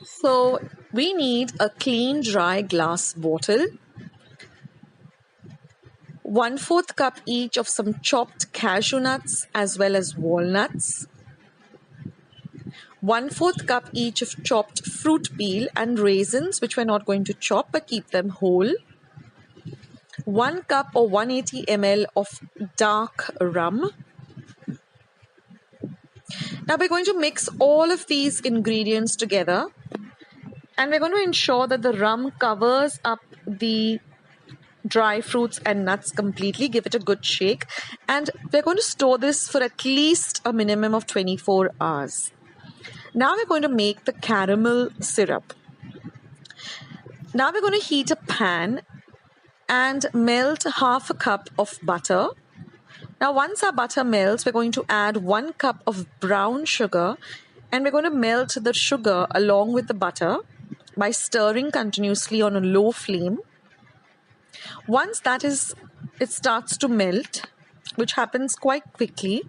So we need a clean dry glass bottle, 1/4 cup each of some chopped cashew nuts as well as walnuts, 1/4 cup each of chopped fruit peel and raisins, which we're not going to chop but keep them whole, 1 cup or 180 ml of dark rum. Now we're going to mix all of these ingredients together, and we're going to ensure that the rum covers up the dry fruits and nuts completely. Give it a good shake, and we're going to store this for at least a minimum of 24 hours. Now we're going to make the caramel syrup. Now we're going to heat a pan and melt 1/2 cup of butter. Now once our butter melts, we're going to add 1 cup of brown sugar, and we're going to melt the sugar along with the butter by stirring continuously on a low flame. Once it starts to melt, which happens quite quickly,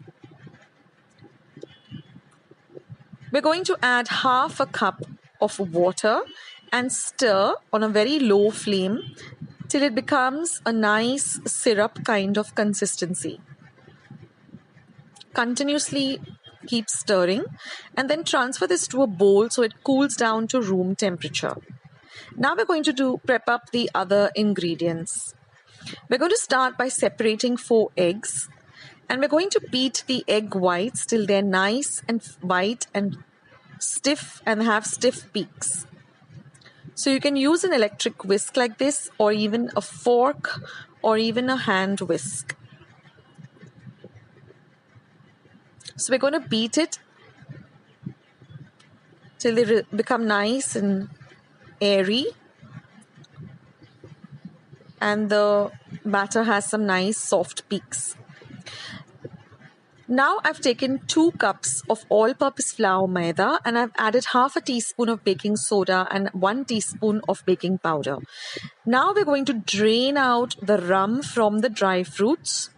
we're going to add 1/2 cup of water and stir on a very low flame till it becomes a nice syrup kind of consistency. Continuously keep stirring and then transfer this to a bowl so it cools down to room temperature. Now we're going to prep up the other ingredients. We're going to start by separating 4 eggs, and we're going to beat the egg whites till they're nice and white and stiff and have stiff peaks. So you can use an electric whisk like this, or even a fork, or even a hand whisk. So we're going to beat it till they become nice and airy, and the batter has some nice soft peaks. Now I've taken 2 cups of all-purpose flour maida, and I've added 1/2 teaspoon of baking soda and 1 teaspoon of baking powder. Now we're going to drain out the rum from the dry fruits,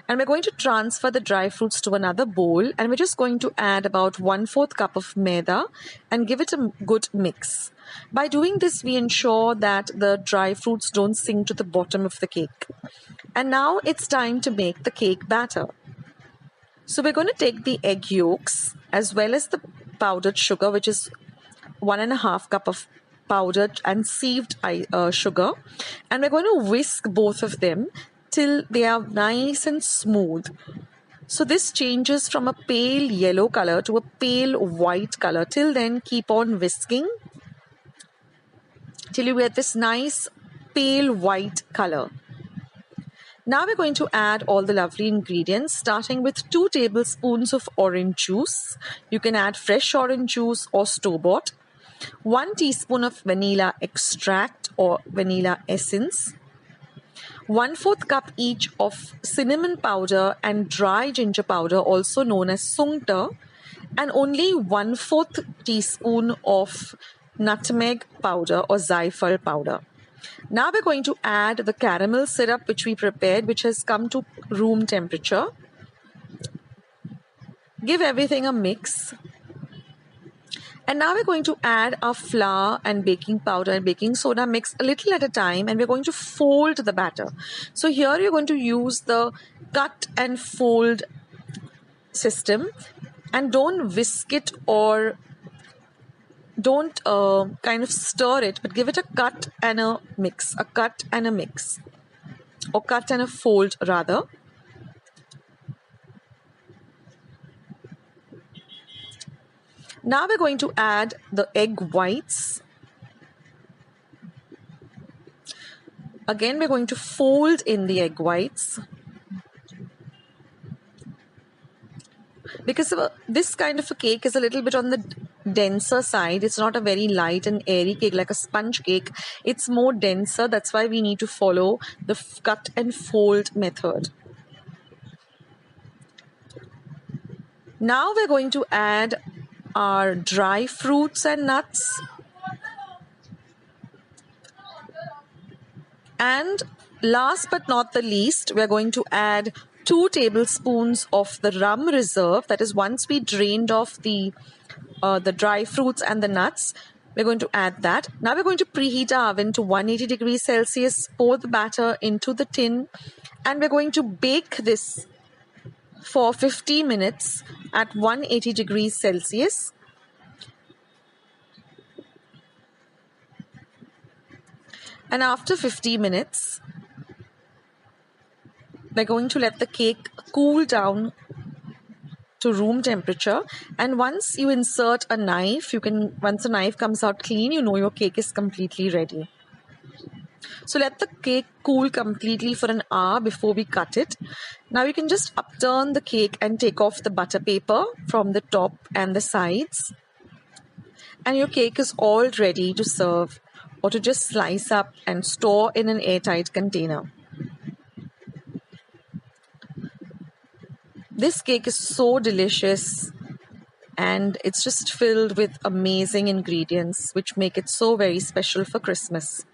and we're going to transfer the dry fruits to another bowl, and we're just going to add about 1/4 cup of maida and give it a good mix. By doing this, we ensure that the dry fruits don't sink to the bottom of the cake. And now it's time to make the cake batter. So we're going to take the egg yolks as well as the powdered sugar, which is 1.5 cup of powdered and sieved sugar, and we're going to whisk both of them till they are nice and smooth. So this changes from a pale yellow color to a pale white color. Till then, keep on whisking till you get this nice pale white color. Now we're going to add all the lovely ingredients, starting with 2 tablespoons of orange juice. You can add fresh orange juice or store-bought. 1 teaspoon of vanilla extract or vanilla essence. 1/4 cup each of cinnamon powder and dry ginger powder, also known as sunkt, and only 1/4 teaspoon of nutmeg powder or zaifal powder. Now we're going to add the caramel syrup which we prepared, which has come to room temperature. Give everything a mix. And now we're going to add our flour and baking powder and baking soda mix a little at a time, and we're going to fold the batter. So here you're going to use the cut and fold system, and don't whisk it or don't kind of stir it, but give it a cut and a mix, or cut and a fold rather. Now we're going to add the egg whites. Again, we're going to fold in the egg whites. Because this kind of a cake is a little bit on the denser side. It's not a very light and airy cake like a sponge cake. It's more denser. That's why we need to follow the cut and fold method. Now we're going to add our dry fruits and nuts. And last but not the least, we're going to add 2 tablespoons of the rum reserve. That is, once we drained off the the dry fruits and the nuts. We're going to add that. Now we're going to preheat our oven to 180 degrees Celsius, pour the batter into the tin, and we're going to bake this for 50 minutes at 180 degrees Celsius. And after 50 minutes, we're going to let the cake cool down to room temperature. And once you insert a knife, once the knife comes out clean, you know your cake is completely ready. So let the cake cool completely for an hour before we cut it. Now you can just upturn the cake and take off the butter paper from the top and the sides. And your cake is all ready to serve or to just slice up and store in an airtight container. This cake is so delicious and it's just filled with amazing ingredients which make it so very special for Christmas.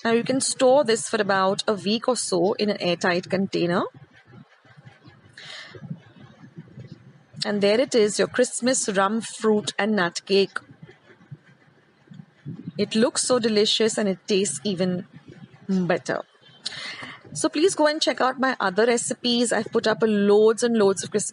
Now you can store this for about a week or so in an airtight container. And there it is, your Chrsitmas rum fruit and nut cake. It looks so delicious and it tastes even better. So please go and check out my other recipes. I've put up loads and loads of Christmas